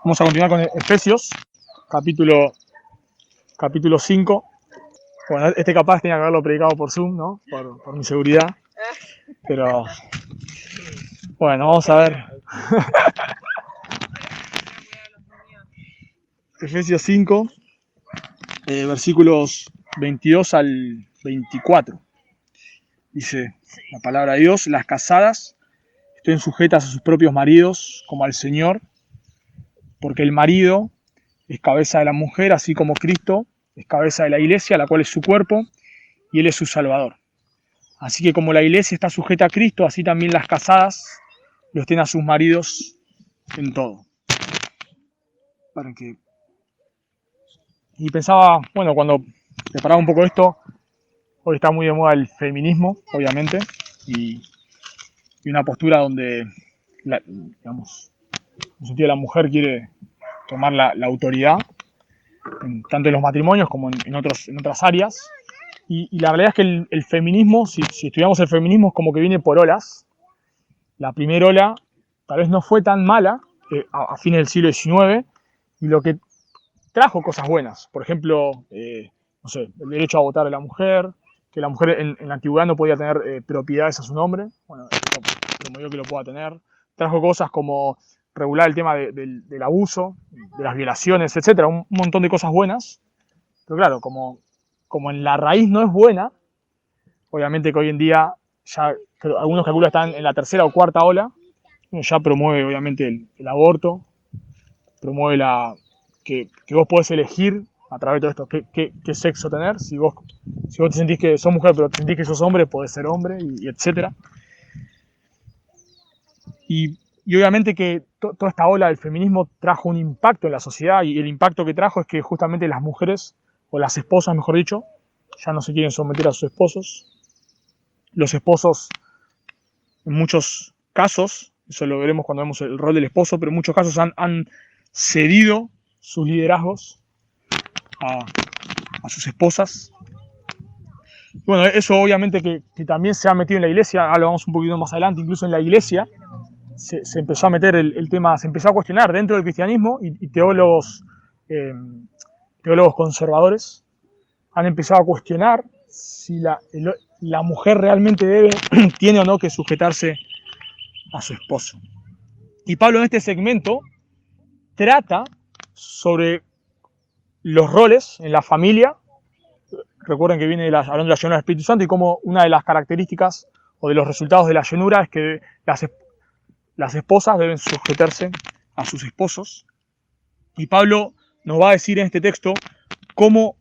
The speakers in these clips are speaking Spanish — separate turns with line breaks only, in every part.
Vamos a continuar con Efesios, capítulo 5. Bueno, este capaz tenía que haberlo predicado por Zoom, ¿no? Por mi seguridad. Pero, bueno, vamos a ver. Efesios 5, versículos 22 al 24. Dice la palabra de Dios: las casadas estén sujetas a sus propios maridos como al Señor, porque el marido es cabeza de la mujer, así como Cristo es cabeza de la iglesia, la cual es su cuerpo, y Él es su Salvador. Así que como la iglesia está sujeta a Cristo, así también las casadas lo estén a sus maridos en todo. Y pensaba, bueno, cuando preparaba un poco esto, hoy está muy de moda el feminismo, obviamente, y una postura donde, digamos, en el sentido de la mujer quiere tomar la autoridad, tanto en los matrimonios como en otras áreas. Y la realidad es que el feminismo, si estudiamos el feminismo, es como que viene por olas. La primera ola tal vez no fue tan mala a fines del siglo XIX, y lo que trajo cosas buenas. Por ejemplo, no sé, el derecho a votar de la mujer, que la mujer en la antigüedad no podía tener propiedades a su nombre. Bueno, esto promovió que lo pueda tener. Trajo cosas como regular el tema del abuso, de las violaciones, etcétera, un montón de cosas buenas. Pero claro, como en la raíz no es buena, obviamente que hoy en día ya algunos calculan están en la tercera o cuarta ola, ya promueve obviamente el aborto, promueve que vos podés elegir a través de todo esto qué sexo tener. Si vos te sentís que sos mujer pero te sentís que sos hombre, podés ser hombre, y etcétera. Y obviamente que toda esta ola del feminismo trajo un impacto en la sociedad, y el impacto que trajo es que justamente las mujeres, o las esposas mejor dicho, ya no se quieren someter a sus esposos. Los esposos, en muchos casos, eso lo veremos cuando vemos el rol del esposo, pero en muchos casos han cedido sus liderazgos a sus esposas. Bueno, eso obviamente que también se ha metido en la iglesia. Ahora lo vamos un poquito más adelante. Incluso en la iglesia se empezó a meter el tema, se empezó a cuestionar dentro del cristianismo, y teólogos conservadores han empezado a cuestionar si la mujer realmente tiene o no que sujetarse a su esposo. Y Pablo en este segmento trata sobre los roles en la familia. Recuerden que viene hablando de la llenura del Espíritu Santo, y como una de las características o de los resultados de la llenura es que las esposas deben sujetarse a sus esposos. Y Pablo nos va a decir en este texto cómo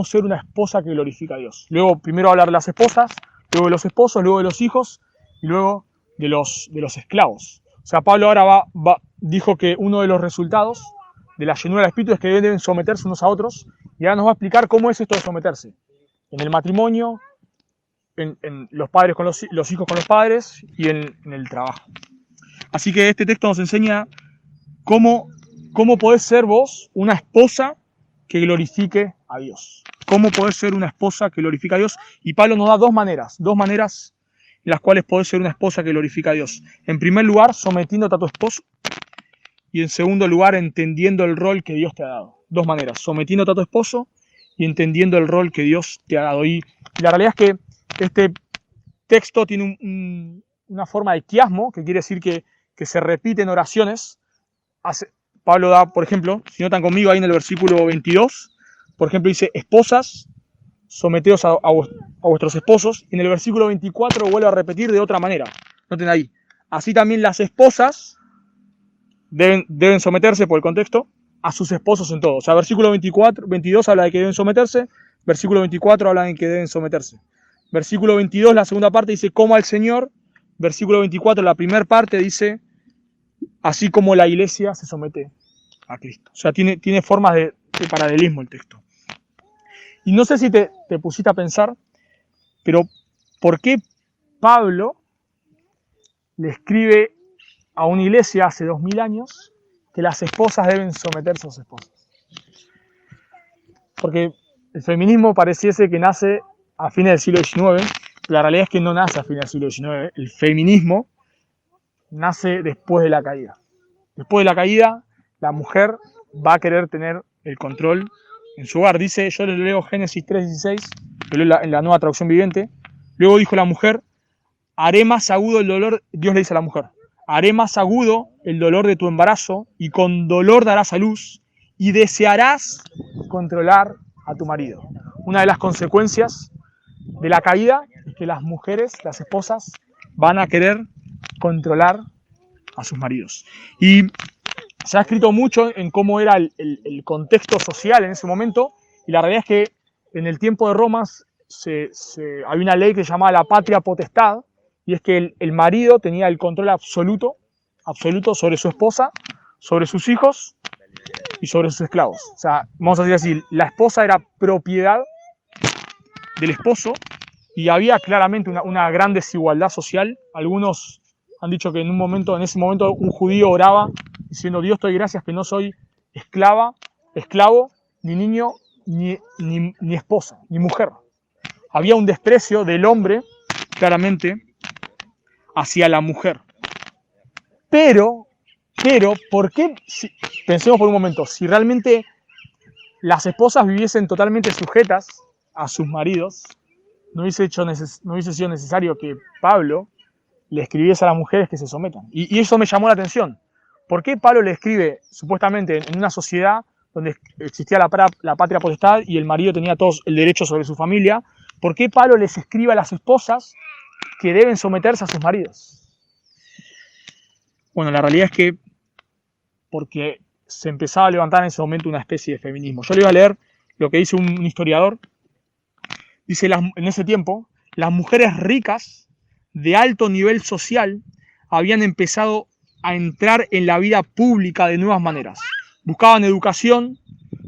ser una esposa que glorifica a Dios. Luego primero va a hablar de las esposas, luego de los esposos, luego de los hijos, y luego de los esclavos. O sea, Pablo ahora dijo que uno de los resultados de la llenura del Espíritu es que deben someterse unos a otros, y ahora nos va a explicar cómo es esto de someterse. En el matrimonio, en los padres con los hijos con los padres, y en el trabajo. Así que este texto nos enseña cómo podés ser vos una esposa que glorifique a Dios. ¿Cómo podés ser una esposa que glorifica a Dios? Y Pablo nos da dos maneras en las cuales podés ser una esposa que glorifica a Dios. En primer lugar, sometiéndote a tu esposo, y en segundo lugar, entendiendo el rol que Dios te ha dado. Dos maneras: sometiéndote a tu esposo y entendiendo el rol que Dios te ha dado. Y la realidad es que este texto tiene una forma de quiasmo, que quiere decir que se repite en oraciones. Pablo da, por ejemplo, si notan conmigo ahí en el versículo 22, por ejemplo dice: esposas, someteos a vuestros esposos. Y en el versículo 24 vuelve a repetir de otra manera. Noten ahí: así también las esposas deben someterse, por el contexto, a sus esposos en todo. O sea, versículo 22 habla de que deben someterse, versículo 24 habla de que deben someterse. Versículo 22, la segunda parte, dice: como al Señor. Versículo 24, la primera parte, dice: así como la iglesia se somete a Cristo. O sea, tiene formas de paralelismo el texto. Y no sé si te pusiste a pensar, pero ¿por qué Pablo le escribe a una iglesia hace 2000 años que las esposas deben someterse a sus esposos? Porque el feminismo pareciese que nace a fines del siglo XIX, pero la realidad es que no nace a fines del siglo XIX. El feminismo nace después de la caída. Después de la caída, la mujer va a querer tener el control en su hogar. Dice, yo le leo Génesis 3:16, lo leo en la Nueva Traducción Viviente. Luego dijo la mujer, haré más agudo el dolor, Dios le dice a la mujer, haré más agudo el dolor de tu embarazo y con dolor darás a luz y desearás controlar a tu marido. Una de las consecuencias de la caída es que las mujeres, las esposas, van a querer controlar a sus maridos. Y se ha escrito mucho en cómo era el contexto social en ese momento, y la realidad es que en el tiempo de Roma había una ley que se llamaba la patria potestad, y es que el marido tenía el control absoluto sobre su esposa, sobre sus hijos y sobre sus esclavos. O sea, vamos a decir así, la esposa era propiedad del esposo y había claramente una gran desigualdad social. Algunos han dicho que en ese momento un judío oraba diciendo, Dios, te doy gracias que no soy esclavo, ni niño, ni esposa, ni mujer. Había un desprecio del hombre, claramente, hacia la mujer. Pero, ¿por qué? Pensemos por un momento, si realmente las esposas viviesen totalmente sujetas a sus maridos, no hubiese sido necesario que Pablo le escribiese a las mujeres que se sometan. Y eso me llamó la atención. ¿Por qué Pablo le escribe, supuestamente, en una sociedad donde existía la patria potestad y el marido tenía todo el derecho sobre su familia? ¿Por qué Pablo les escribe a las esposas que deben someterse a sus maridos? Bueno, la realidad es que porque se empezaba a levantar en ese momento una especie de feminismo. Yo le iba a leer lo que dice un historiador. Dice, en ese tiempo, las mujeres ricas de alto nivel social habían empezado a entrar en la vida pública de nuevas maneras. Buscaban educación,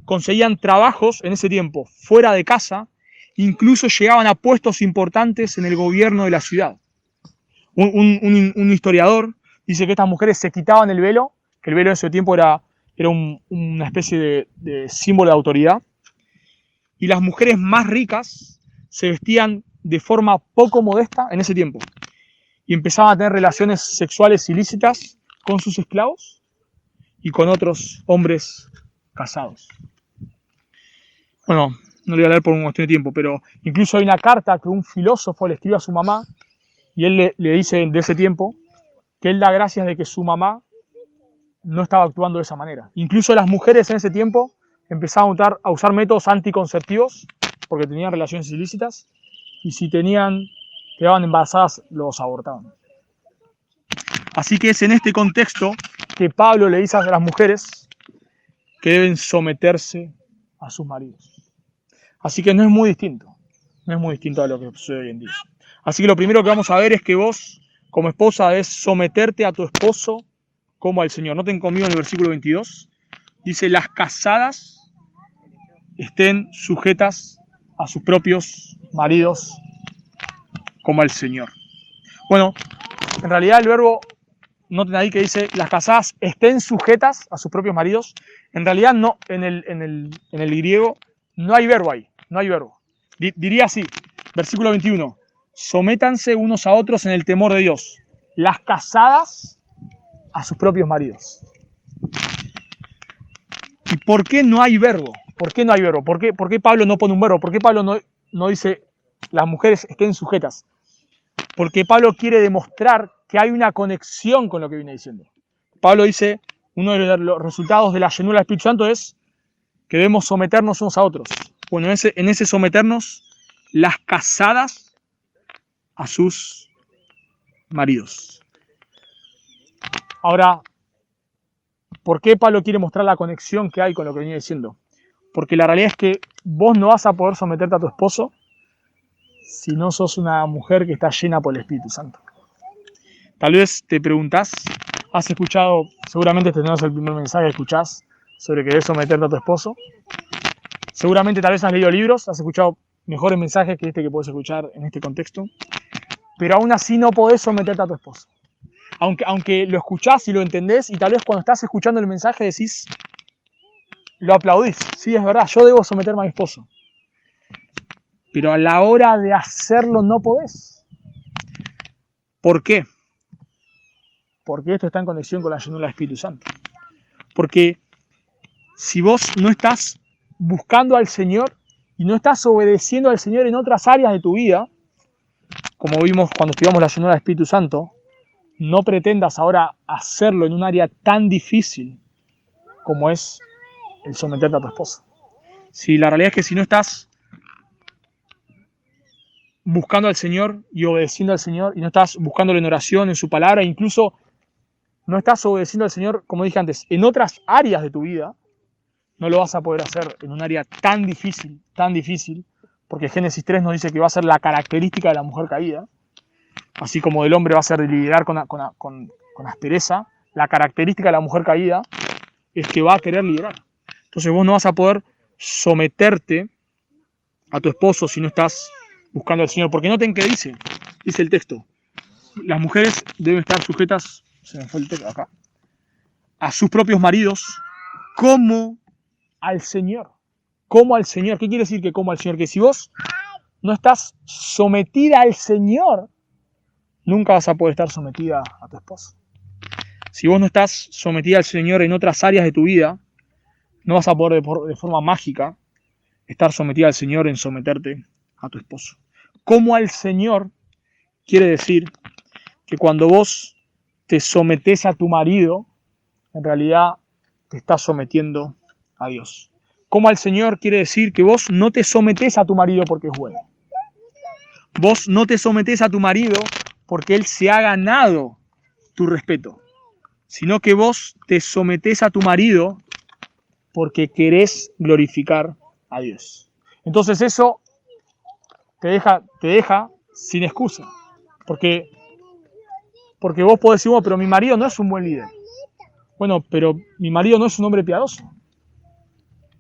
conseguían trabajos en ese tiempo fuera de casa, incluso llegaban a puestos importantes en el gobierno de la ciudad. Un historiador dice que estas mujeres se quitaban el velo, que el velo en ese tiempo era una especie de símbolo de autoridad, y las mujeres más ricas se vestían de forma poco modesta en ese tiempo y empezaban a tener relaciones sexuales ilícitas con sus esclavos y con otros hombres casados. Bueno, no le voy a leer por una cuestión de tiempo, pero incluso hay una carta que un filósofo le escribe a su mamá y él le dice de ese tiempo que él da gracias de que su mamá no estaba actuando de esa manera. Incluso las mujeres en ese tiempo empezaban a usar métodos anticonceptivos porque tenían relaciones ilícitas y si quedaban embarazadas, los abortaban. Así que es en este contexto que Pablo le dice a las mujeres que deben someterse a sus maridos. Así que no es muy distinto a lo que sucede hoy en día. Así que lo primero que vamos a ver es que vos, como esposa, debes someterte a tu esposo como al Señor. Noten conmigo en el versículo 22, dice, las casadas estén sujetas a sus propios maridos como al Señor. Bueno, en realidad el verbo, noten ahí que dice, las casadas estén sujetas a sus propios maridos. En realidad no, en el griego no hay verbo ahí, no hay verbo. Diría así, versículo 21, sométanse unos a otros en el temor de Dios. Las casadas a sus propios maridos. ¿Y por qué no hay verbo? ¿Por qué no hay verbo? ¿Por qué Pablo no pone un verbo? ¿Por qué Pablo no dice las mujeres estén sujetas? Porque Pablo quiere demostrar que hay una conexión con lo que viene diciendo. Pablo dice, uno de los resultados de la llenura del Espíritu Santo es que debemos someternos unos a otros. Bueno, en ese someternos, las casadas a sus maridos. Ahora, ¿por qué Pablo quiere mostrar la conexión que hay con lo que venía diciendo? Porque la realidad es que vos no vas a poder someterte a tu esposo si no sos una mujer que está llena por el Espíritu Santo. Tal vez te preguntás, has escuchado, seguramente este no es el primer mensaje que escuchás sobre que debes someterte a tu esposo. Seguramente tal vez has leído libros, has escuchado mejores mensajes que este que puedes escuchar en este contexto. Pero aún así no podés someterte a tu esposo. Aunque lo escuchás y lo entendés, y tal vez cuando estás escuchando el mensaje decís, lo aplaudís. Sí, es verdad, yo debo someterme a mi esposo. Pero a la hora de hacerlo no podés. ¿Por qué? Porque esto está en conexión con la llenura del Espíritu Santo. Porque si vos no estás buscando al Señor y no estás obedeciendo al Señor en otras áreas de tu vida, como vimos cuando estudiamos la llenura del Espíritu Santo, no pretendas ahora hacerlo en un área tan difícil como es el someterte a tu esposa. Si la realidad es que si no estás buscando al Señor y obedeciendo al Señor, y no estás buscándolo en oración, en su palabra, incluso no estás obedeciendo al Señor, como dije antes, en otras áreas de tu vida, no lo vas a poder hacer en un área tan difícil, porque Génesis 3 nos dice que va a ser la característica de la mujer caída, así como del hombre va a ser de lidiar con aspereza, la característica de la mujer caída es que va a querer liderar. Entonces vos no vas a poder someterte a tu esposo si no estás buscando al Señor, porque noten que dice el texto, las mujeres deben estar sujetas, se me fue el texto acá, a sus propios maridos como al Señor. Como al Señor. ¿Qué quiere decir que como al Señor? Que si vos no estás sometida al Señor, nunca vas a poder estar sometida a tu esposo. Si vos no estás sometida al Señor en otras áreas de tu vida, no vas a poder de forma mágica estar sometida al Señor en someterte a tu esposo. Como al Señor quiere decir que cuando vos te sometés a tu marido, en realidad te estás sometiendo a Dios. Como al Señor quiere decir que vos no te sometés a tu marido porque es bueno. Vos no te sometés a tu marido porque él se ha ganado tu respeto, sino que vos te sometés a tu marido porque querés glorificar a Dios. Entonces eso te deja sin excusa, porque vos podés decir, bueno, pero mi marido no es un buen líder. Bueno, pero mi marido no es un hombre piadoso.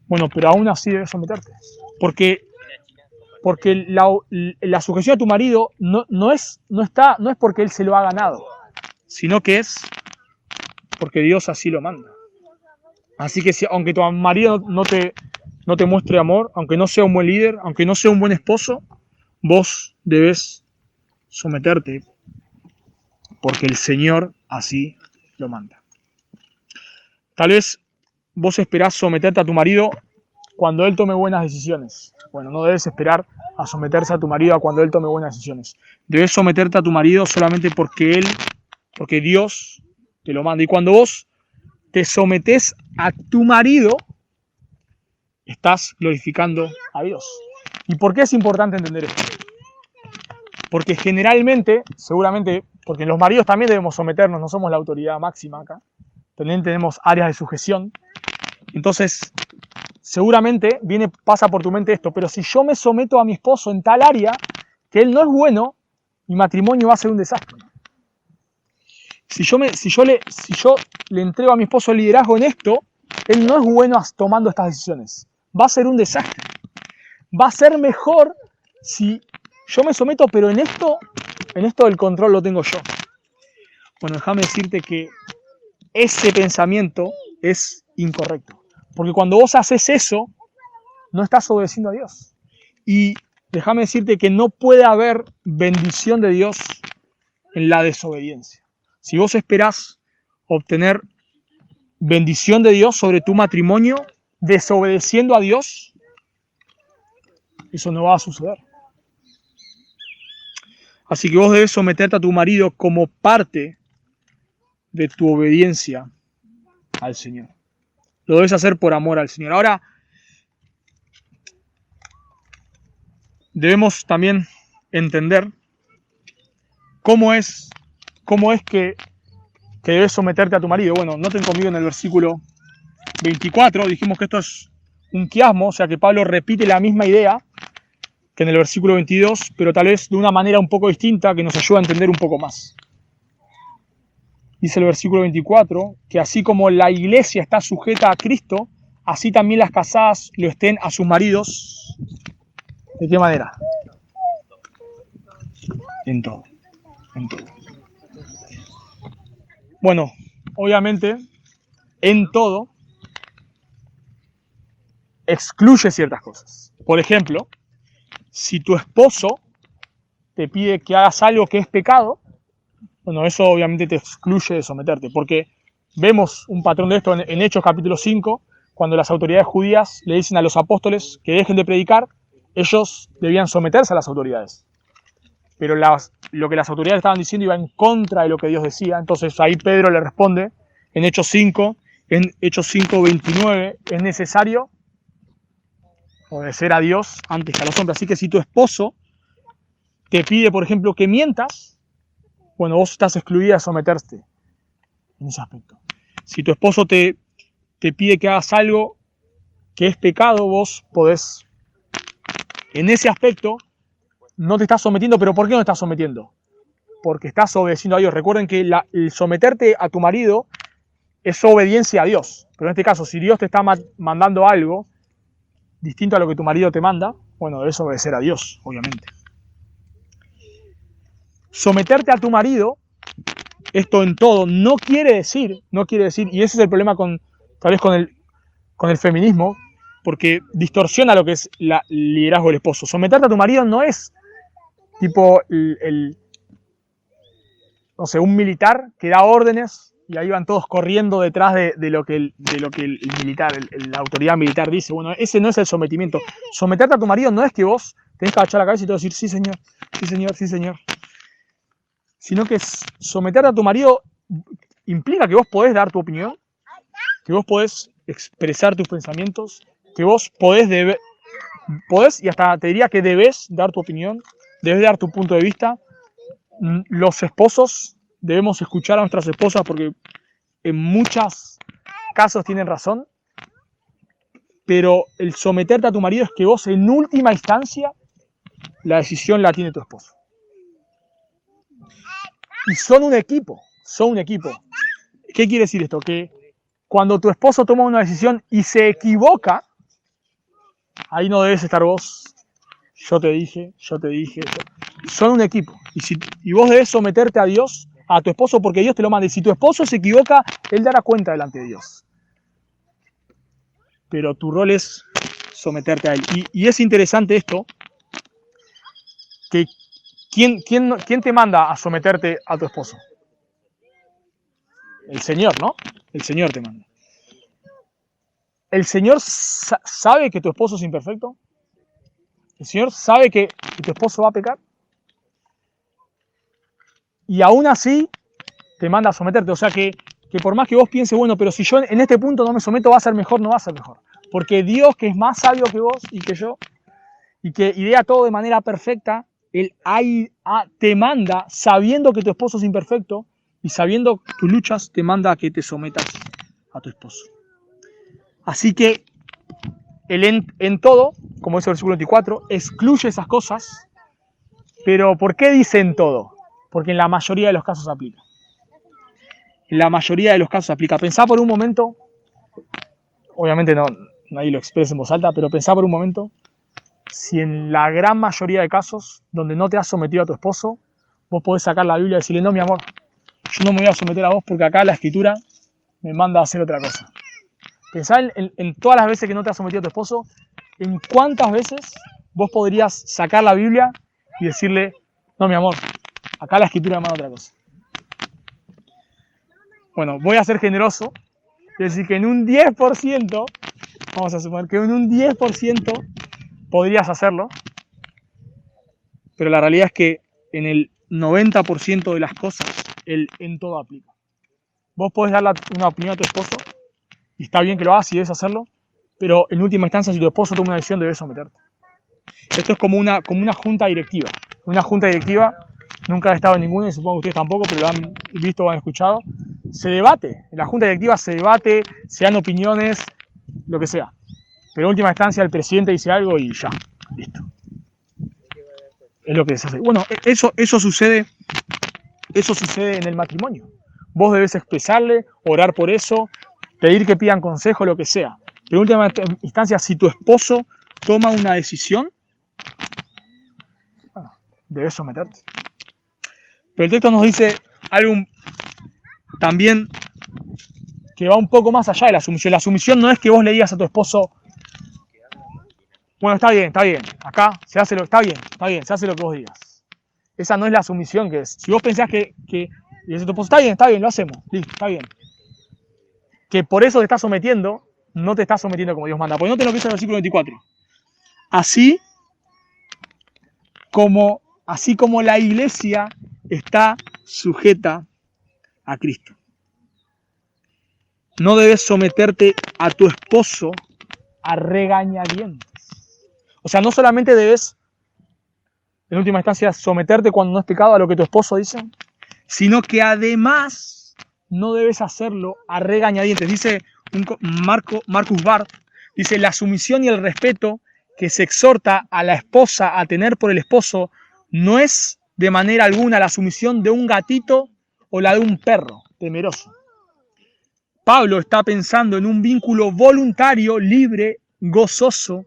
Bueno, pero aún así debes someterte. Porque la sujeción a tu marido no es porque él se lo ha ganado, sino que es porque Dios así lo manda. Así que aunque tu marido no te muestre amor, aunque no sea un buen líder, aunque no sea un buen esposo, vos debes someterte porque el Señor así lo manda. Tal vez vos esperás someterte a tu marido cuando él tome buenas decisiones. Bueno, no debes esperar a someterse a tu marido cuando él tome buenas decisiones. Debes someterte a tu marido solamente porque Dios te lo manda. Y cuando vos te sometés a tu marido, estás glorificando a Dios. ¿Y por qué es importante entender esto? Porque generalmente, seguramente, porque los maridos también debemos someternos, no somos la autoridad máxima acá, también tenemos áreas de sujeción. Entonces, seguramente pasa por tu mente esto, pero si yo me someto a mi esposo en tal área que él no es bueno, mi matrimonio va a ser un desastre. Si yo le entrego a mi esposo el liderazgo en esto, él no es bueno tomando estas decisiones. Va a ser un desastre. Va a ser mejor si yo me someto, pero en esto el control lo tengo yo. Bueno, déjame decirte que ese pensamiento es incorrecto. Porque cuando vos haces eso, no estás obedeciendo a Dios. Y déjame decirte que no puede haber bendición de Dios en la desobediencia. Si vos esperás obtener bendición de Dios sobre tu matrimonio, desobedeciendo a Dios, eso no va a suceder. Así que vos debes someterte a tu marido como parte de tu obediencia al Señor. Lo debes hacer por amor al Señor. Ahora, debemos también entender cómo es que debes someterte a tu marido. Bueno, noten conmigo en el versículo 24, dijimos que esto es un quiasmo, o sea que Pablo repite la misma idea que en el versículo 22, pero tal vez de una manera un poco distinta que nos ayuda a entender un poco más. Dice el versículo 24, que así como la iglesia está sujeta a Cristo, así también las casadas lo estén a sus maridos. ¿De qué manera? En todo. Bueno, obviamente, en todo excluye ciertas cosas. Por ejemplo, si tu esposo te pide que hagas algo que es pecado, bueno, eso obviamente te excluye de someterte, porque vemos un patrón de esto en Hechos capítulo 5, cuando las autoridades judías le dicen a los apóstoles que dejen de predicar, ellos debían someterse a las autoridades. Pero lo que las autoridades estaban diciendo iba en contra de lo que Dios decía. Entonces ahí Pedro le responde en Hechos 5:29, es necesario obedecer a Dios antes que a los hombres. Así que si tu esposo te pide, por ejemplo, que mientas, bueno, vos estás excluida de someterte en ese aspecto. Si tu esposo te pide que hagas algo que es pecado, vos podés, en ese aspecto, no te estás sometiendo. ¿Pero por qué no te estás sometiendo? Porque estás obedeciendo a Dios. Recuerden que el someterte a tu marido es obediencia a Dios. Pero en este caso, si Dios te está mandando algo distinto a lo que tu marido te manda, bueno, debes obedecer a Dios, obviamente. Someterte a tu marido, esto en todo, no quiere decir, y ese es el problema tal vez con el feminismo, porque distorsiona lo que es el liderazgo del esposo. Someterte a tu marido no es tipo no sé, un militar que da órdenes y ahí van todos corriendo detrás de lo que el militar, la autoridad militar dice. Bueno, ese no es el sometimiento. Someterte a tu marido no es que vos tenés que agachar la cabeza y todo decir, sí señor, sí señor, sí señor. Sino que someterte a tu marido implica que vos podés dar tu opinión, que vos podés expresar tus pensamientos, que vos podés y hasta te diría que debes dar tu opinión, debes dar tu punto de vista. Los esposos debemos escuchar a nuestras esposas porque en muchos casos tienen razón, pero el someterte a tu marido es que vos en última instancia la decisión la tiene tu esposo. Y son un equipo. ¿Qué quiere decir esto? Que cuando tu esposo toma una decisión y se equivoca, ahí no debes estar vos. Yo te dije. Son un equipo. Y vos debes someterte a Dios, a tu esposo, porque Dios te lo manda. Y si tu esposo se equivoca, él dará cuenta delante de Dios. Pero tu rol es someterte a él. Y es interesante esto, que ¿quién te manda a someterte a tu esposo? El Señor, ¿no? El Señor te manda. ¿El Señor sabe que tu esposo es imperfecto? ¿El Señor sabe que tu esposo va a pecar? Y aún así te manda a someterte. O sea que por más que vos pienses, bueno, pero si yo en este punto no me someto, va a ser mejor, no va a ser mejor. Porque Dios, que es más sabio que vos y que yo, y que idea todo de manera perfecta, Él te manda, sabiendo que tu esposo es imperfecto, y sabiendo tus luchas, te manda a que te sometas a tu esposo. Así que Él en todo, como dice el versículo 24, excluye esas cosas. Pero ¿por qué dice en todo? Porque en la mayoría de los casos aplica. En la mayoría de los casos aplica. Pensá por un momento, obviamente nadie lo expresa en voz alta, pero pensá por un momento si en la gran mayoría de casos donde no te has sometido a tu esposo, vos podés sacar la Biblia y decirle, no, mi amor, yo no me voy a someter a vos porque acá la Escritura me manda a hacer otra cosa. Pensá en todas las veces que no te has sometido a tu esposo, en cuántas veces vos podrías sacar la Biblia y decirle, no, mi amor, acá la Escritura me manda otra cosa. Bueno, voy a ser generoso, es decir, que en un 10%, vamos a suponer que en un 10% podrías hacerlo, pero la realidad es que en el 90% de las cosas, Él en todo aplica. Vos podés dar una opinión a tu esposo, y está bien que lo hagas y debes hacerlo, pero en última instancia, si tu esposo toma una decisión, debes someterte. Esto es como una junta directiva. Una junta directiva, nunca he estado en ninguna, y supongo que ustedes tampoco, pero lo han visto o han escuchado. Se debate, en la junta directiva se debate, se dan opiniones, lo que sea. Pero en última instancia el presidente dice algo y ya, listo. Es lo que se hace. Bueno, eso sucede en el matrimonio. Vos debes expresarle, orar por eso, pedir que pidan consejo, lo que sea. Pero en última instancia, si tu esposo toma una decisión, bueno, debes someterte. Pero el texto nos dice algo también que va un poco más allá de la sumisión. La sumisión no es que vos le digas a tu esposo, bueno, está bien, acá se hace está bien, se hace lo que vos digas. Esa no es la sumisión que es. Si vos pensás que y dices a tu esposo, está bien, lo hacemos, listo, está bien. Que por eso te estás sometiendo, no te estás sometiendo como Dios manda. Porque no te lo que dice el versículo 24. Así como la iglesia está sujeta a Cristo. No debes someterte a tu esposo a regañadientes. O sea, no solamente debes, en última instancia, someterte cuando no es pecado a lo que tu esposo dice, sino que además no debes hacerlo a regañadientes. Dice Marcus Barth, dice, la sumisión y el respeto que se exhorta a la esposa a tener por el esposo no es de manera alguna la sumisión de un gatito o la de un perro temeroso. Pablo está pensando en un vínculo voluntario, libre, gozoso,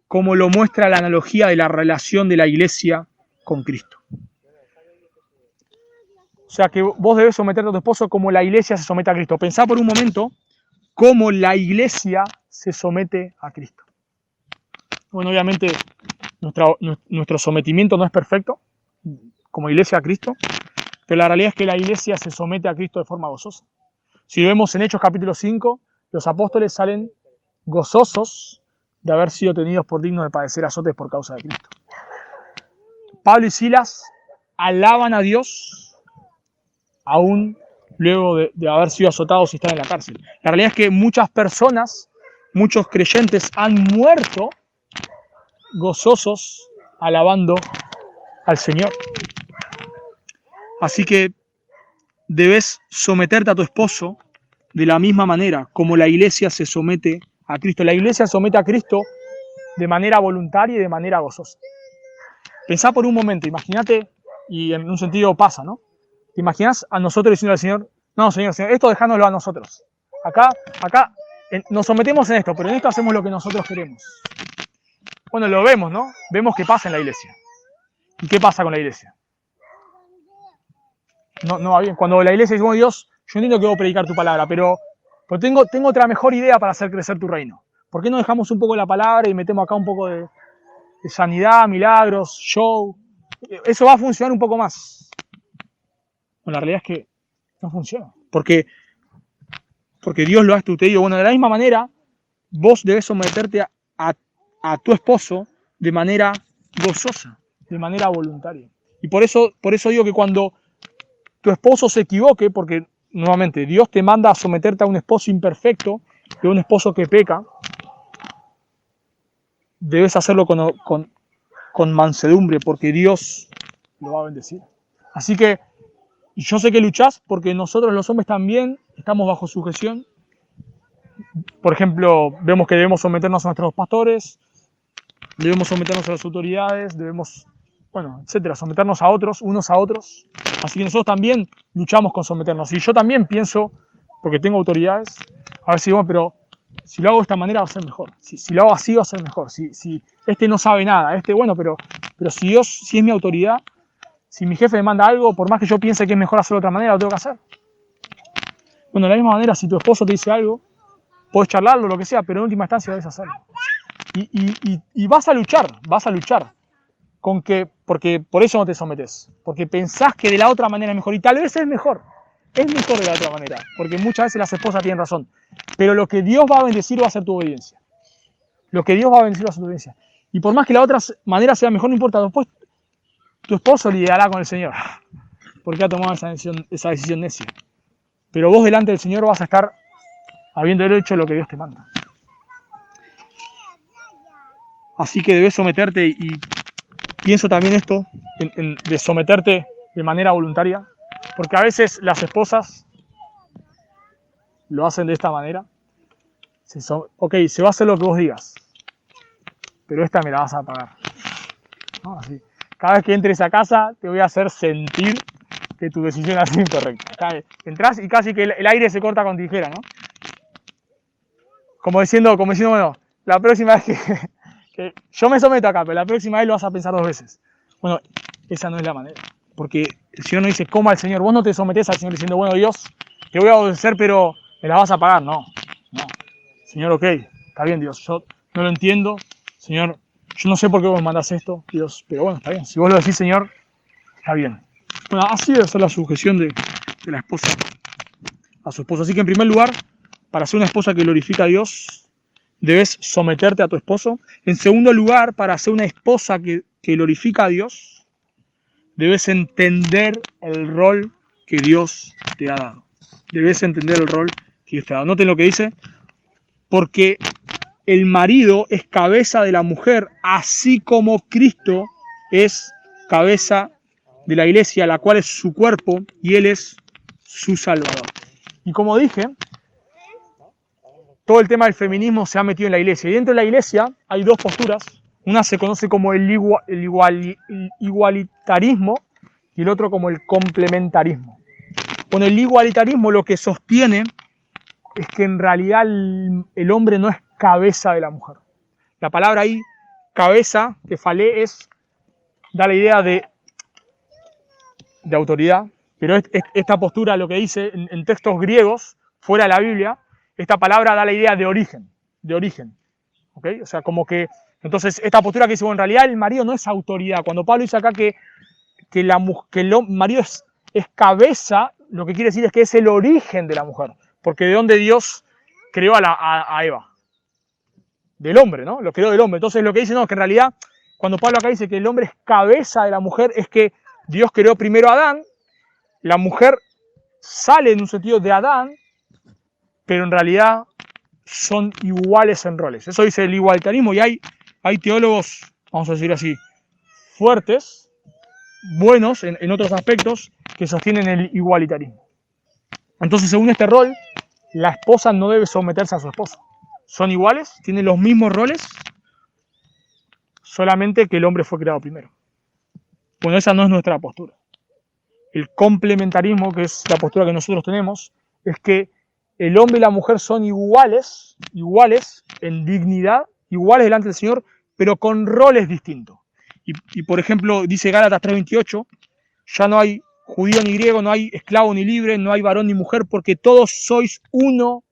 como lo muestra la analogía de la relación de la iglesia con Cristo. O sea que vos debes someterte a tu esposo como la iglesia se somete a Cristo. Pensá por un momento cómo la iglesia se somete a Cristo. Bueno, obviamente nuestro sometimiento no es perfecto como iglesia a Cristo, pero la realidad es que la iglesia se somete a Cristo de forma gozosa. Si vemos en Hechos capítulo 5, los apóstoles salen gozosos de haber sido tenidos por dignos de padecer azotes por causa de Cristo. Pablo y Silas alaban a Dios aún luego de haber sido azotados y estar en la cárcel. La realidad es que muchas personas, muchos creyentes han muerto gozosos alabando al Señor. Así que debes someterte a tu esposo de la misma manera como la iglesia se somete a Cristo. La iglesia somete a Cristo de manera voluntaria y de manera gozosa. Pensá por un momento, imagínate, y en un sentido pasa, ¿no? ¿Te imaginas a nosotros diciendo al Señor, no, Señor, esto dejándolo a nosotros. Acá nos sometemos en esto, pero en esto hacemos lo que nosotros queremos. Bueno, lo vemos, ¿no? Vemos qué pasa en la iglesia. ¿Y qué pasa con la iglesia? No va bien. Cuando la iglesia dice, bueno, Dios, yo entiendo que debo predicar tu palabra, pero tengo otra mejor idea para hacer crecer tu reino. ¿Por qué no dejamos un poco la palabra y metemos acá un poco de sanidad, milagros, show? Eso va a funcionar un poco más. Bueno, la realidad es que no funciona. Porque Dios lo ha estudiado. Bueno, de la misma manera, vos debes someterte a tu esposo de manera gozosa, de manera voluntaria. Y por eso digo que cuando tu esposo se equivoque, porque nuevamente Dios te manda a someterte a un esposo imperfecto, de un esposo que peca, debes hacerlo con mansedumbre, porque Dios lo va a bendecir. Así que, y yo sé que luchás, porque nosotros los hombres también estamos bajo sujeción. Por ejemplo, vemos que debemos someternos a nuestros pastores, debemos someternos a las autoridades, debemos, etcétera, someternos a otros, unos a otros. Así que nosotros también luchamos con someternos. Y yo también pienso, porque tengo autoridades, a ver si, pero si lo hago de esta manera va a ser mejor. Si lo hago así va a ser mejor. Si este no sabe nada, pero si Dios, si es mi autoridad, si mi jefe me manda algo, por más que yo piense que es mejor hacerlo de otra manera, lo tengo que hacer. Bueno, de la misma manera, si tu esposo te dice algo, podés charlarlo, lo que sea, pero en última instancia debes hacerlo. Y vas a luchar porque por eso no te sometes, porque pensás que de la otra manera es mejor, y tal vez es mejor de la otra manera, porque muchas veces las esposas tienen razón, pero lo que Dios va a bendecir va a ser tu obediencia. Lo que Dios va a bendecir va a ser tu obediencia. Y por más que la otra manera sea mejor, no importa, después tu esposo lidiará con el Señor, porque ha tomado esa decisión necia. Pero vos delante del Señor vas a estar habiendo hecho lo que Dios te manda. Así que debes someterte, y pienso también esto, de someterte de manera voluntaria, porque a veces las esposas lo hacen de esta manera. Se va a hacer lo que vos digas, pero esta me la vas a pagar. ¿No? Así. Cada vez que entres a casa te voy a hacer sentir que tu decisión ha sido incorrecta. Entrás y casi que el aire se corta con tijera, ¿no? Como diciendo, bueno, la próxima vez que yo me someto acá, pero la próxima vez lo vas a pensar 2 veces. Bueno, esa no es la manera. Porque el Señor no dice, coma al Señor. Vos no te sometés al Señor diciendo, bueno, Dios, te voy a obedecer, pero me la vas a pagar. No. Señor, ok, está bien, Dios, yo no lo entiendo. Señor, yo no sé por qué vos me mandás esto, Dios, pero bueno, está bien. Si vos lo decís, Señor, está bien. Bueno, así debe ser la sujeción de la esposa a su esposo. Así que en primer lugar, para ser una esposa que glorifica a Dios, debes someterte a tu esposo. En segundo lugar, para ser una esposa que glorifica a Dios, debes entender el rol que Dios te ha dado. Debes entender el rol que Dios te ha dado. Noten lo que dice, porque el marido es cabeza de la mujer, así como Cristo es cabeza de la iglesia, la cual es su cuerpo y Él es su Salvador. Y como dije, todo el tema del feminismo se ha metido en la iglesia. Y dentro de la iglesia hay dos posturas. Una se conoce como el igualitarismo y el otro como el complementarismo. Con el igualitarismo lo que sostiene es que en realidad el hombre no es cabeza de la mujer. La palabra ahí, cabeza, que falé, da la idea de autoridad, pero esta postura lo que dice en textos griegos, fuera de la Biblia, esta palabra da la idea de origen, ¿okay? O sea, como que, entonces esta postura que dice, bueno, en realidad el marido no es autoridad. Cuando Pablo dice acá que el marido es cabeza, lo que quiere decir es que es el origen de la mujer, porque de donde Dios creó a Eva, del hombre, ¿no? Lo creó del hombre. Entonces lo que dice, no, que en realidad, cuando Pablo acá dice que el hombre es cabeza de la mujer, es que Dios creó primero a Adán, la mujer sale en un sentido de Adán, pero en realidad son iguales en roles. Eso dice el igualitarismo y hay teólogos, vamos a decir así, fuertes, buenos en otros aspectos, que sostienen el igualitarismo. Entonces, según este rol, la esposa no debe someterse a su esposo. Son iguales, tienen los mismos roles, solamente que el hombre fue creado primero. Bueno, esa no es nuestra postura. El complementarismo, que es la postura que nosotros tenemos, es que el hombre y la mujer son iguales en dignidad, iguales delante del Señor, pero con roles distintos. Y por ejemplo, dice Gálatas 3:28, ya no hay judío ni griego, no hay esclavo ni libre, no hay varón ni mujer, porque todos sois uno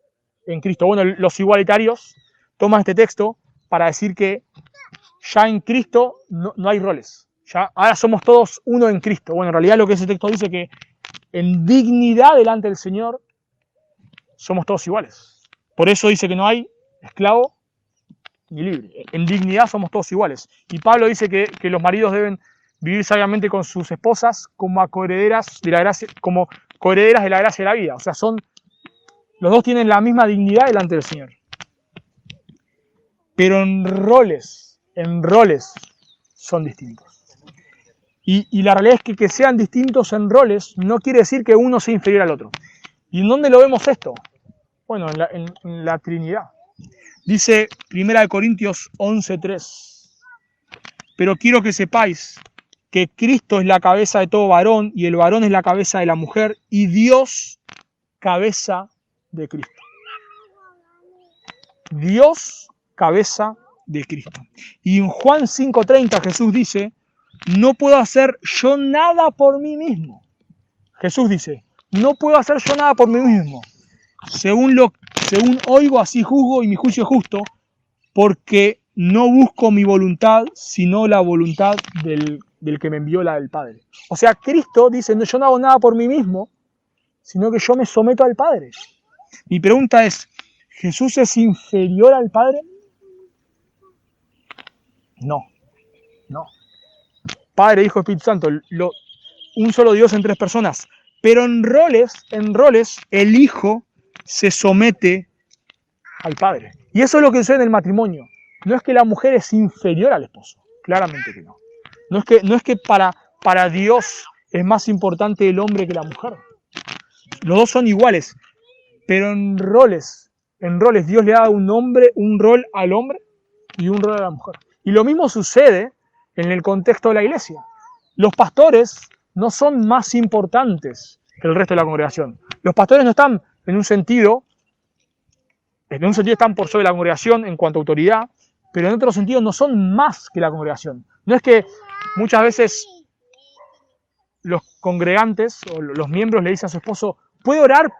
en Cristo. Bueno, los igualitarios toman este texto para decir que ya en Cristo no hay roles. Ya, ahora somos todos uno en Cristo. Bueno, en realidad lo que ese texto dice que en dignidad delante del Señor somos todos iguales. Por eso dice que no hay esclavo ni libre. En dignidad somos todos iguales. Y Pablo dice que los maridos deben vivir sabiamente con sus esposas como coherederas de la gracia, como coherederas de la gracia de la vida. O sea, los dos tienen la misma dignidad delante del Señor. Pero en roles son distintos. Y la realidad es que sean distintos en roles no quiere decir que uno sea inferior al otro. ¿Y en dónde lo vemos esto? Bueno, en la Trinidad. Dice 1 Corintios 11:3. Pero quiero que sepáis que Cristo es la cabeza de todo varón y el varón es la cabeza de la mujer y Dios cabeza de Cristo. Dios cabeza de Cristo. Y en Juan 5:30 Jesús dice, no puedo hacer yo nada por mí mismo. Jesús dice, no puedo hacer yo nada por mí mismo. Según oigo, así juzgo y mi juicio es justo, porque no busco mi voluntad, sino la voluntad del que me envió, la del Padre. O sea, Cristo dice, no, yo no hago nada por mí mismo, sino que yo me someto al Padre. Mi pregunta es, ¿Jesús es inferior al Padre? No. Padre, Hijo, Espíritu Santo, un solo Dios en tres personas. Pero en roles, el Hijo se somete al Padre. Y eso es lo que sucede en el matrimonio. No es que la mujer es inferior al esposo. Claramente que no. No es que para Dios es más importante el hombre que la mujer. Los dos son iguales. Pero en roles Dios le da un rol al hombre y un rol a la mujer. Y lo mismo sucede en el contexto de la iglesia. Los pastores no son más importantes que el resto de la congregación. Los pastores no están en un sentido están por sobre la congregación en cuanto a autoridad, pero en otro sentido no son más que la congregación. No es que muchas veces los congregantes o los miembros le dicen a su esposo, ¿puede orar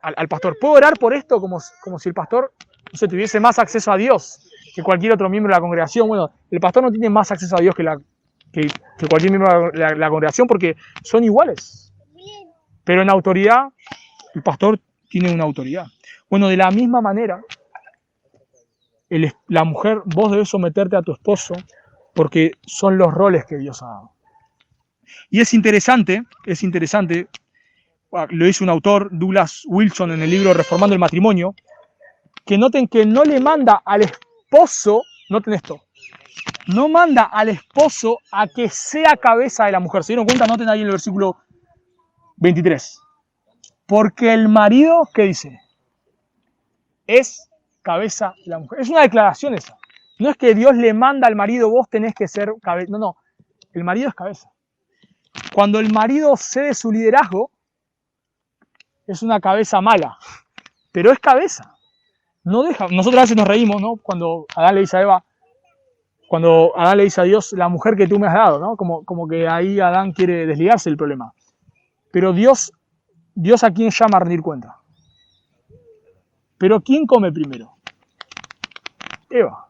al pastor? ¿Puedo orar por esto? Como si el pastor tuviese más acceso a Dios que cualquier otro miembro de la congregación. Bueno, el pastor no tiene más acceso a Dios que cualquier miembro de la congregación porque son iguales. Pero en autoridad, el pastor tiene una autoridad. Bueno, de la misma manera, la mujer, vos debes someterte a tu esposo porque son los roles que Dios ha dado. Y es interesante, lo dice un autor, Douglas Wilson, en el libro Reformando el Matrimonio, que noten que no le manda al esposo, noten esto, no manda al esposo a que sea cabeza de la mujer. ¿Se dieron cuenta? Noten ahí en el versículo 23. Porque el marido, ¿qué dice? Es cabeza de la mujer. Es una declaración esa. No es que Dios le manda al marido, vos tenés que ser cabeza. No, el marido es cabeza. Cuando el marido cede su liderazgo, es una cabeza mala, pero es cabeza. No deja. Nosotros a veces nos reímos, ¿no? Cuando Adán le dice a Eva, cuando Adán le dice a Dios, la mujer que tú me has dado, ¿no? Como que ahí Adán quiere desligarse del problema. Pero Dios a quién llama a rendir cuenta. Pero ¿quién come primero? Eva.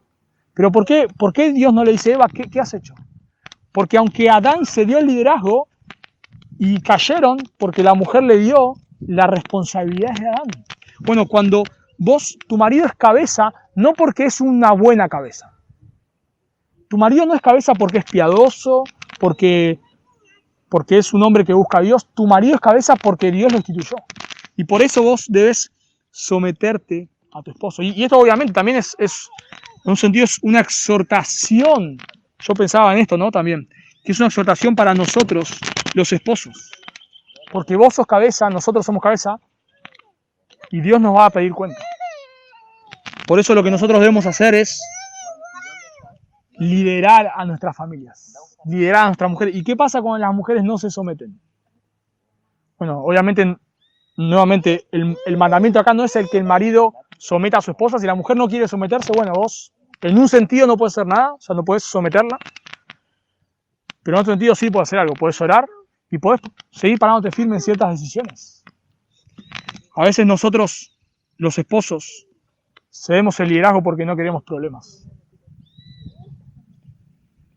¿Pero por qué Dios no le dice, Eva, qué has hecho? Porque aunque Adán se dio el liderazgo y cayeron porque la mujer le dio, la responsabilidad es de Adán. Bueno, cuando tu marido es cabeza, no porque es una buena cabeza. Tu marido no es cabeza porque es piadoso, porque es un hombre que busca a Dios. Tu marido es cabeza porque Dios lo instituyó. Y por eso vos debes someterte a tu esposo. Y esto obviamente también es, en un sentido, es una exhortación. Yo pensaba en esto, ¿no? También, que es una exhortación para nosotros, los esposos. Porque vos sos cabeza, nosotros somos cabeza, y Dios nos va a pedir cuenta. Por eso lo que nosotros debemos hacer es liderar a nuestras familias, liderar a nuestras mujeres. ¿Y qué pasa cuando las mujeres no se someten? Bueno, obviamente, nuevamente, el mandamiento acá no es el que el marido someta a su esposa. Si la mujer no quiere someterse, bueno, vos en un sentido no puedes hacer nada, o sea, no puedes someterla. Pero en otro sentido sí puedes hacer algo, puedes orar y puedes seguir parándote firme en ciertas decisiones. A veces nosotros, los esposos, cedemos el liderazgo porque no queremos problemas.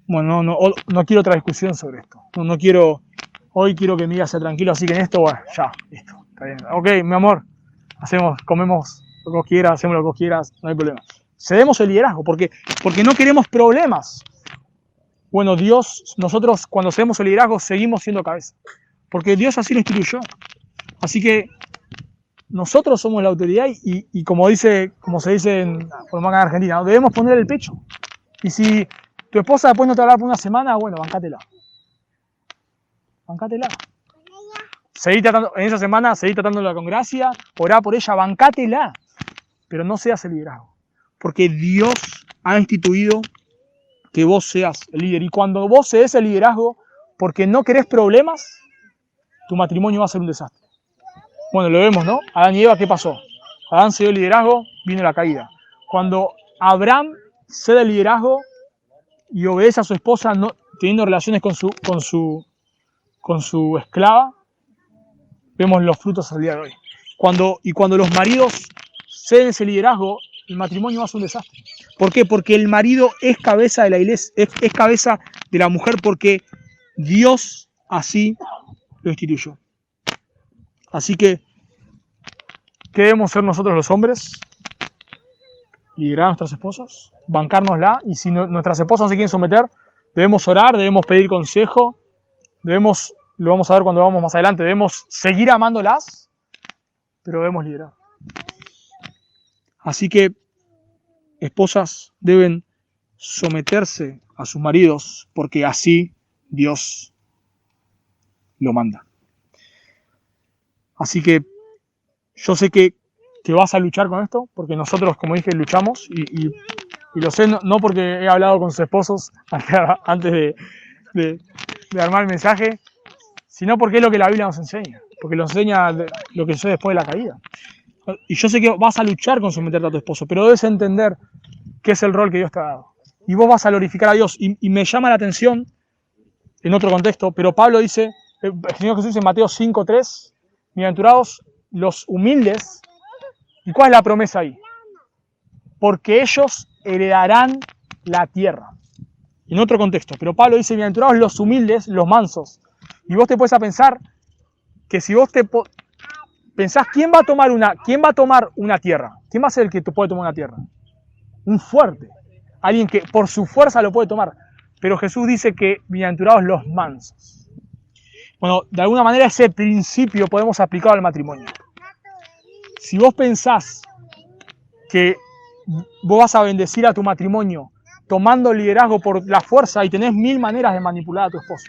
Bueno, no quiero otra discusión sobre esto. No quiero, hoy quiero que mi vida sea tranquilo, así que en esto, bueno, ya, listo, está bien. Ok, mi amor, comemos lo que vos quieras, hacemos lo que vos quieras, no hay problema. Cedemos el liderazgo porque no queremos problemas. Bueno, nosotros cuando cedemos el liderazgo seguimos siendo cabeza, porque Dios así lo instituyó. Así que nosotros somos la autoridad y como se dice en Argentina, ¿no? Debemos poner el pecho. Y si tu esposa después no te habla por una semana, bueno, bancátela. En esa semana, seguí tratándola con gracia, orá por ella, bancátela. Pero no seas el liderazgo. Porque Dios ha instituido que vos seas el líder. Y cuando vos cedes el liderazgo porque no querés problemas, tu matrimonio va a ser un desastre. Bueno, lo vemos, ¿no? Adán y Eva, ¿qué pasó? Adán cedió el liderazgo, vino la caída. Cuando Abraham cede el liderazgo y obedece a su esposa, teniendo relaciones con su esclava, vemos los frutos al día de hoy. Cuando los maridos ceden ese liderazgo, el matrimonio va a ser un desastre. ¿Por qué? Porque el marido es cabeza de la iglesia, es cabeza de la mujer porque Dios así lo instituyó. Así que, ¿qué debemos ser nosotros los hombres? Liderar a nuestras esposas, bancárnosla, y si nuestras esposas no se quieren someter, debemos orar, debemos pedir consejo, lo vamos a ver cuando vamos más adelante, debemos seguir amándolas, pero debemos liderar. Así que, esposas deben someterse a sus maridos, porque así Dios lo manda. Así que yo sé que vas a luchar con esto, porque nosotros, como dije, luchamos, y lo sé no porque he hablado con sus esposos antes de armar el mensaje, sino porque es lo que la Biblia nos enseña, porque nos enseña lo que sucede después de la caída. Y yo sé que vas a luchar con someterte a tu esposo, pero debes entender qué es el rol que Dios te ha dado. Y vos vas a glorificar a Dios. Y me llama la atención, en otro contexto, pero Pablo dice, el Señor Jesús en Mateo 5:3, bienaventurados los humildes. ¿Y cuál es la promesa ahí? Porque ellos heredarán la tierra. En otro contexto, pero Pablo dice, bienaventurados los humildes, los mansos. Y vos te puedes a pensar que si vos pensás, ¿quién va a tomar una tierra? ¿Quién va a ser el que te puede tomar una tierra? un fuerte, alguien que por su fuerza lo puede tomar. Pero Jesús dice que bienaventurados los mansos. Bueno, de alguna manera ese principio podemos aplicarlo al matrimonio. Si vos pensás que vos vas a bendecir a tu matrimonio tomando liderazgo por la fuerza y tenés 1000 maneras de manipular a tu esposo.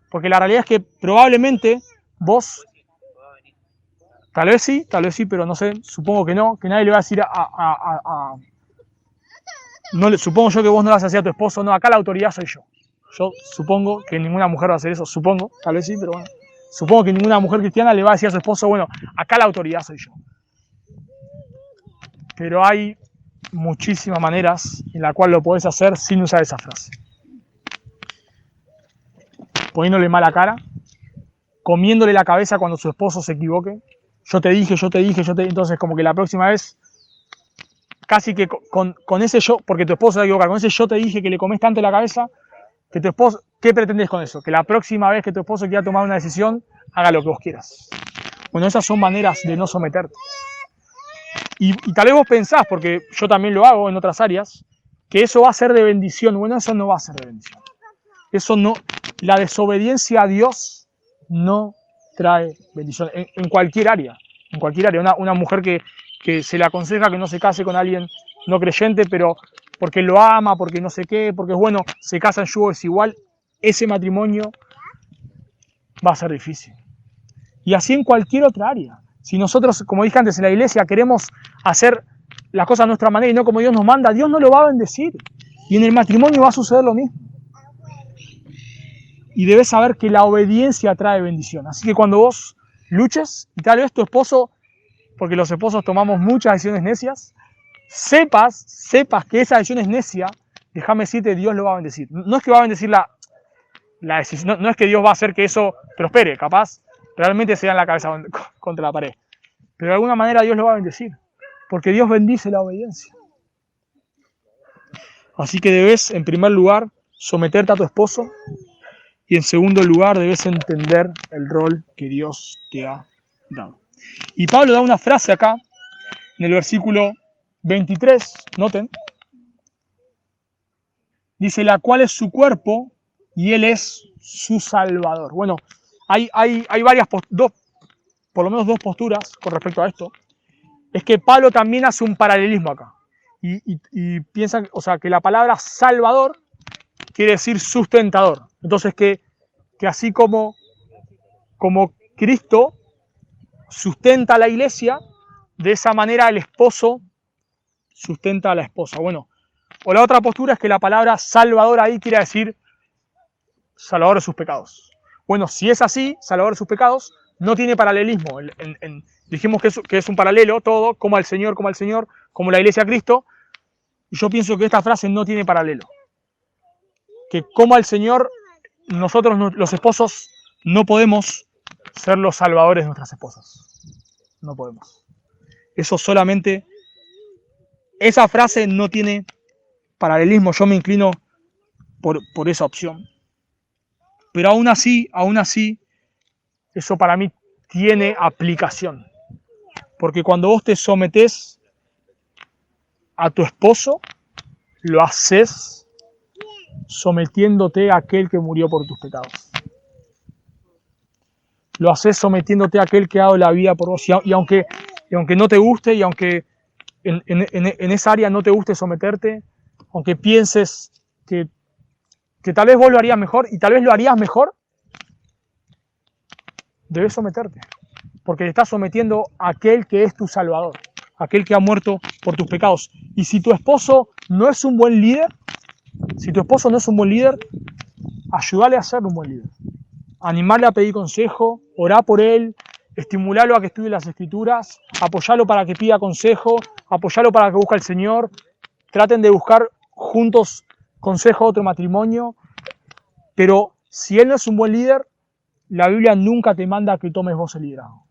Porque la realidad es que probablemente vos, tal vez sí, pero no sé, supongo que no, que nadie le va a decir no, supongo yo que vos no le vas a decir a tu esposo, no, acá la autoridad soy yo. Yo supongo que ninguna mujer va a hacer eso, supongo, tal vez sí, pero bueno. Supongo que ninguna mujer cristiana le va a decir a su esposo, bueno, acá la autoridad soy yo. Pero hay muchísimas maneras en las cuales lo podés hacer sin usar esa frase. Poniéndole mala cara, comiéndole la cabeza cuando su esposo se equivoque. Yo te dije, entonces como que la próxima vez, casi que con ese yo, porque tu esposo se va a equivocar, con ese yo te dije que le comés tanto la cabeza, que tu esposo, ¿qué pretendés con eso? Que la próxima vez que tu esposo quiera tomar una decisión, haga lo que vos quieras. Bueno, esas son maneras de no someterte. Y tal vez vos pensás, porque yo también lo hago en otras áreas, que eso va a ser de bendición. Bueno, eso no va a ser de bendición. Eso no, la desobediencia a Dios no trae bendición en cualquier área. En cualquier área. Una mujer que se le aconseja que no se case con alguien no creyente, pero porque lo ama, porque no sé qué, porque es bueno, se casa en yugo desigual, ese matrimonio va a ser difícil. Y así en cualquier otra área. Si nosotros, como dije antes, en la iglesia queremos hacer las cosas a nuestra manera y no como Dios nos manda, Dios no lo va a bendecir. Y en el matrimonio va a suceder lo mismo. Y debes saber que la obediencia trae bendición. Así que cuando vos luches, y tal vez tu esposo, porque los esposos tomamos muchas decisiones necias, sepas que esa decisión es necia, déjame decirte, Dios lo va a bendecir. No es que va a bendecir la decisión, no es que Dios va a hacer que eso prospere, capaz realmente se da en la cabeza contra la pared. Pero de alguna manera Dios lo va a bendecir, porque Dios bendice la obediencia. Así que debes, en primer lugar, someterte a tu esposo, y en segundo lugar, debes entender el rol que Dios te ha dado. Y Pablo da una frase acá, en el versículo 23, noten, dice, la cual es su cuerpo, y Él es su Salvador. Bueno, hay varias, por lo menos dos posturas con respecto a esto. Es que Pablo también hace un paralelismo acá. Y piensa, o sea, que la palabra Salvador quiere decir sustentador. Entonces que así como Cristo sustenta a la iglesia, de esa manera el esposo sustenta a la esposa. Bueno, o la otra postura es que la palabra Salvador ahí quiere decir Salvador de sus pecados. Bueno, si es así, Salvador de sus pecados, no tiene paralelismo. Dijimos que es un paralelo todo, como al Señor, como la iglesia a Cristo. Y yo pienso que esta frase no tiene paralelo. Que como al Señor, nosotros los esposos no podemos ser los salvadores de nuestras esposas. No podemos. Eso solamente, esa frase no tiene paralelismo. Yo me inclino por esa opción. Pero aún así, eso para mí tiene aplicación. Porque cuando vos te sometés a tu esposo, lo haces sometiéndote a aquel que murió por tus pecados. Lo haces sometiéndote a aquel que ha dado la vida por vos. Y aunque no te guste, y aunque en esa área no te guste someterte, aunque pienses que tal vez vos lo harías mejor, y tal vez lo harías mejor, debes someterte. Porque te estás sometiendo a aquel que es tu Salvador, aquel que ha muerto por tus pecados. Y si tu esposo no es un buen líder, ayúdale a ser un buen líder. Animarle a pedir consejo, orar por él, estimularlo a que estudie las Escrituras, apoyarlo para que pida consejo, apoyarlo para que busque al Señor. Traten de buscar juntos consejo a otro matrimonio. Pero si él no es un buen líder, la Biblia nunca te manda a que tomes vos el liderazgo.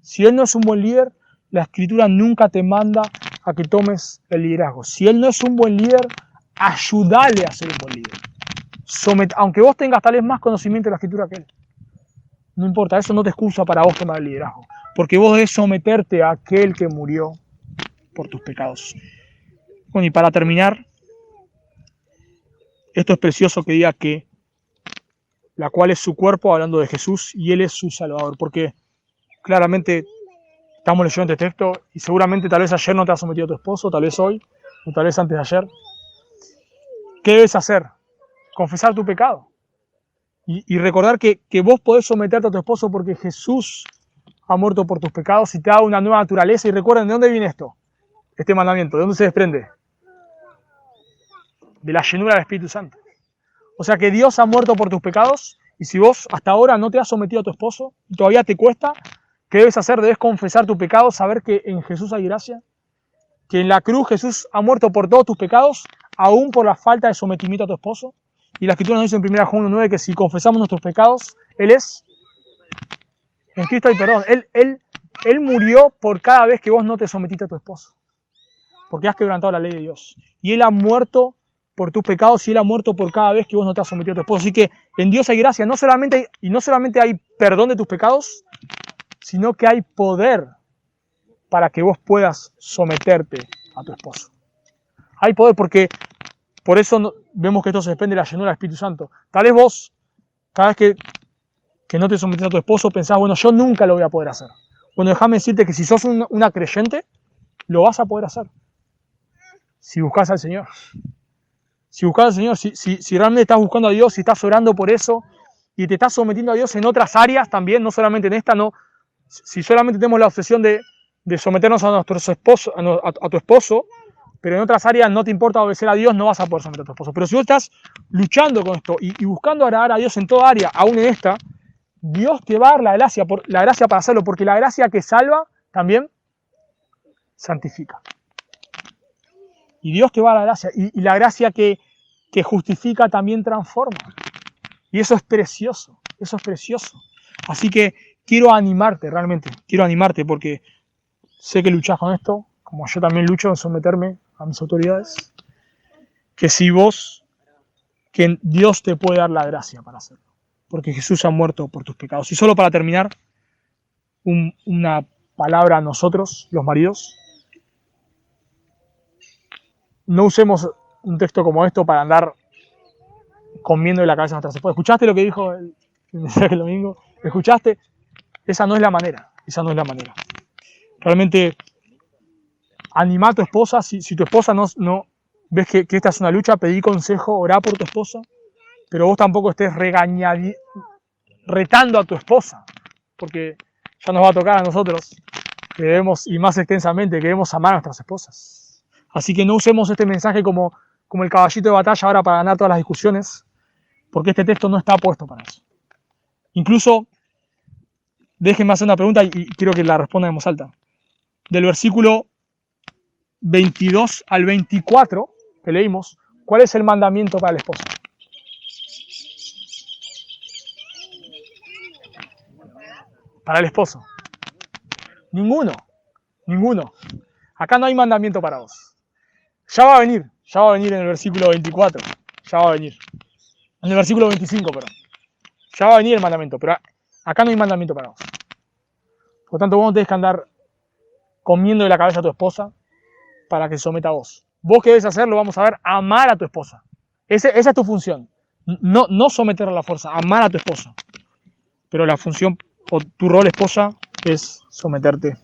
Si él no es un buen líder, la Escritura nunca te manda a que tomes el liderazgo. Si él no es un buen líder, ayúdale a ser un buen líder. Aunque vos tengas tal vez más conocimiento de la Escritura que él. No importa, eso no te excusa para vos tomar el liderazgo. Porque vos debes someterte a aquel que murió por tus pecados. Bueno, y para terminar, esto es precioso que diga que la cual es su cuerpo, hablando de Jesús, y Él es su Salvador, porque claramente estamos leyendo este texto y seguramente tal vez ayer no te has sometido a tu esposo, tal vez hoy, o tal vez antes de ayer. ¿Qué debes hacer? Confesar tu pecado. Y recordar que vos podés someterte a tu esposo porque Jesús ha muerto por tus pecados y te da una nueva naturaleza. Y recuerden, ¿de dónde viene esto? Este mandamiento, ¿de dónde se desprende? De la llenura del Espíritu Santo. O sea que Dios ha muerto por tus pecados y si vos hasta ahora no te has sometido a tu esposo y todavía te cuesta, ¿qué debes hacer? Debes confesar tu pecado, saber que en Jesús hay gracia, que en la cruz Jesús ha muerto por todos tus pecados, aún por la falta de sometimiento a tu esposo. Y la Escritura nos dice en 1 Juan 1:9 que si confesamos nuestros pecados, Él es, en Cristo hay perdón. Él murió por cada vez que vos no te sometiste a tu esposo, porque has quebrantado la ley de Dios. Y Él ha muerto por tus pecados y Él ha muerto por cada vez que vos no te has sometido a tu esposo. Así que en Dios hay gracia, no solamente hay perdón de tus pecados, sino que hay poder para que vos puedas someterte a tu esposo. Hay poder porque por eso vemos que esto se depende de la llenura del Espíritu Santo. Tal vez vos, cada vez que no te sometes a tu esposo, pensás, bueno, yo nunca lo voy a poder hacer. Bueno, déjame decirte que si sos una creyente, lo vas a poder hacer. Si buscas al Señor. Si buscas al Señor, si realmente estás buscando a Dios, si estás orando por eso, y te estás sometiendo a Dios en otras áreas también, no solamente en esta, no. Si solamente tenemos la obsesión de someternos a nuestros esposos, a tu esposo, pero en otras áreas no te importa obedecer a Dios, no vas a poder someter a tu esposo. Pero si vos estás luchando con esto y buscando agradar a Dios en toda área, aún en esta, Dios te va a dar la gracia para hacerlo, porque la gracia que salva también santifica. Y Dios te va a dar la gracia, y la gracia que justifica también transforma. Y eso es precioso, eso es precioso. Así que quiero animarte, realmente, quiero animarte porque sé que luchás con esto, como yo también lucho en someterme a mis autoridades, que Dios te puede dar la gracia para hacerlo, porque Jesús ha muerto por tus pecados. Y solo para terminar, una palabra a nosotros, los maridos. No usemos un texto como esto para andar comiendo de la cabeza a nuestras esposas. ¿Escuchaste lo que dijo el mensaje el domingo? ¿Escuchaste? Esa no es la manera. Esa no es la manera. Realmente, anima a tu esposa. Si tu esposa no ves que esta es una lucha, pedí consejo, orá por tu esposa. Pero vos tampoco estés retando a tu esposa. Porque ya nos va a tocar a nosotros, que debemos, y más extensamente, que debemos amar a nuestras esposas. Así que no usemos este mensaje como el caballito de batalla ahora para ganar todas las discusiones, porque este texto no está puesto para eso. Incluso, déjenme hacer una pregunta y quiero que la respondan en voz alta. Del versículo 22 al 24 que leímos, ¿cuál es el mandamiento para el esposo? Para el esposo. Ninguno. Acá no hay mandamiento para vos. Ya va a venir en el versículo 24, ya va a venir. En el versículo 25, perdón. Ya va a venir el mandamiento, pero acá no hay mandamiento para vos. Por lo tanto, vos no tenés que andar comiendo de la cabeza a tu esposa para que se someta a vos. Vos que debes hacer, lo vamos a ver, amar a tu esposa. Esa es tu función. No someterla a la fuerza, amar a tu esposa. Pero la función o tu rol esposa es someterte